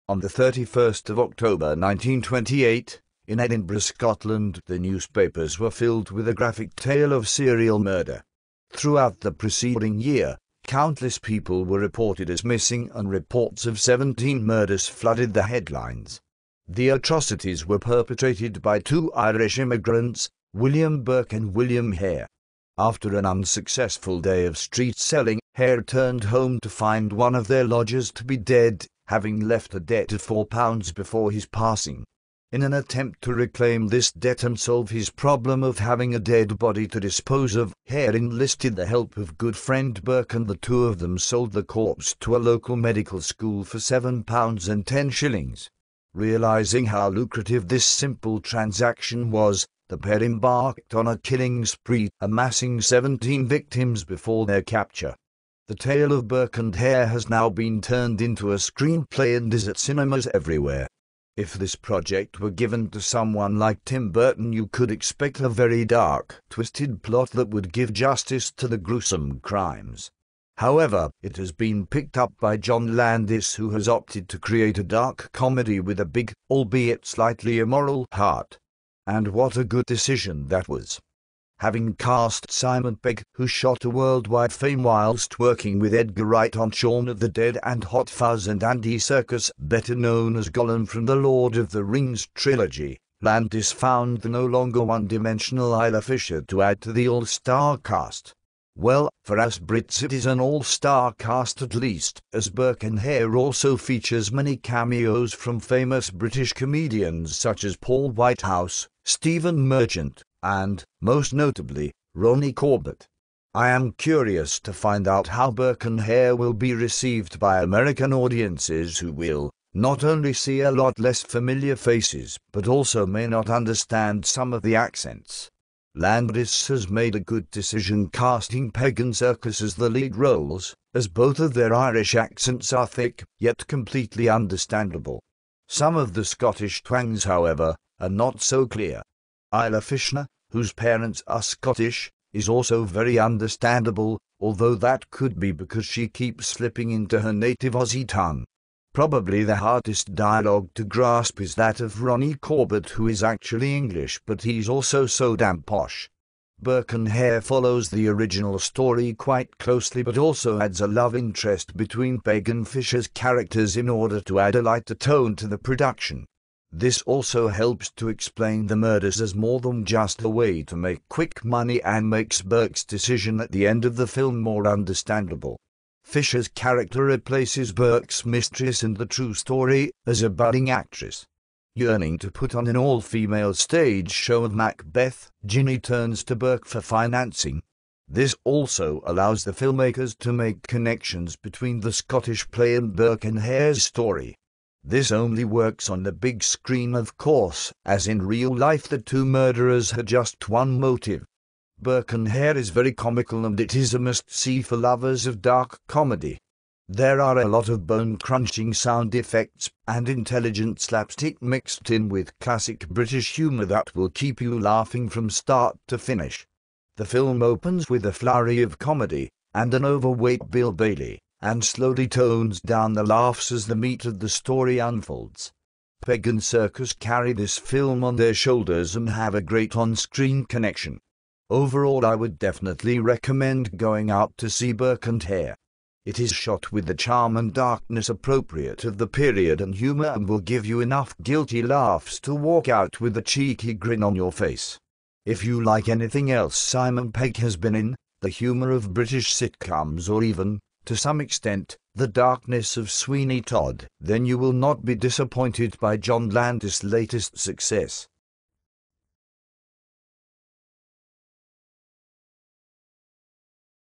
On the 31st of October 1928, in Edinburgh, Scotland, the newspapers were filled with a graphic tale of serial murder. Throughout the preceding year, countless people were reported as missing and reports of 17 murders flooded the headlines. The atrocities were perpetrated by two Irish immigrants, William Burke and William Hare. After an unsuccessful day of street selling, Hare turned home to find one of their lodgers to be dead, having left a debt of £4 before his passing. In an attempt to reclaim this debt and solve his problem of having a dead body to dispose of, Hare enlisted the help of good friend Burke, and the two of them sold the corpse to a local medical school for £7 and 10 shillings. Realizing how lucrative this simple transaction was, the pair embarked on a killing spree, amassing 17 victims before their capture. The tale of Burke and Hare has now been turned into a screenplay and is at cinemas everywhere. If this project were given to someone like Tim Burton, you could expect a very dark, twisted plot that would give justice to the gruesome crimes. However, it has been picked up by John Landis, who has opted to create a dark comedy with a big, albeit slightly immoral, heart. And what a good decision that was. Having cast Simon Pegg, who shot to worldwide fame whilst working with Edgar Wright on Shaun of the Dead and Hot Fuzz, and Andy Serkis, better known as Gollum from the Lord of the Rings trilogy, Landis found the no longer one-dimensional Isla Fisher to add to the all-star cast. Well, for us Brits it is an all-star cast at least, as Burke and Hare also features many cameos from famous British comedians such as Paul Whitehouse, Stephen Merchant, and, most notably, Ronnie Corbett. I am curious to find out how Burke and Hare will be received by American audiences, who will not only see a lot less familiar faces, but also may not understand some of the accents. Landis has made a good decision casting Pegg and Serkis as the lead roles, as both of their Irish accents are thick, yet completely understandable. Some of the Scottish twangs, however, are not so clear. Isla Fisher, whose parents are Scottish, is also very understandable, although that could be because she keeps slipping into her native Aussie tongue. Probably the hardest dialogue to grasp is that of Ronnie Corbett, who is actually English, but he's also so damn posh. Burke and Hare follows the original story quite closely, but also adds a love interest between Pegg and Fisher's characters in order to add a lighter tone to the production. This also helps to explain the murders as more than just a way to make quick money, and makes Burke's decision at the end of the film more understandable. Fisher's character replaces Burke's mistress in the true story as a budding actress. Yearning to put on an all-female stage show of Macbeth, Ginny turns to Burke for financing. This also allows the filmmakers to make connections between the Scottish play and Burke and Hare's story. This only works on the big screen, of course, as in real life the two murderers had just one motive. Burke and Hare is very comical, and it is a must-see for lovers of dark comedy. There are a lot of bone-crunching sound effects and intelligent slapstick mixed in with classic British humour that will keep you laughing from start to finish. The film opens with a flurry of comedy and an overweight Bill Bailey, and slowly tones down the laughs as the meat of the story unfolds. Pegg and Serkis carry this film on their shoulders and have a great on-screen connection. Overall, I would definitely recommend going out to see Burke and Hare. It is shot with the charm and darkness appropriate of the period and humour, and will give you enough guilty laughs to walk out with a cheeky grin on your face. If you like anything else Simon Pegg has been in, the humour of British sitcoms, or even, to some extent, the darkness of Sweeney Todd, then you will not be disappointed by John Landis' latest success.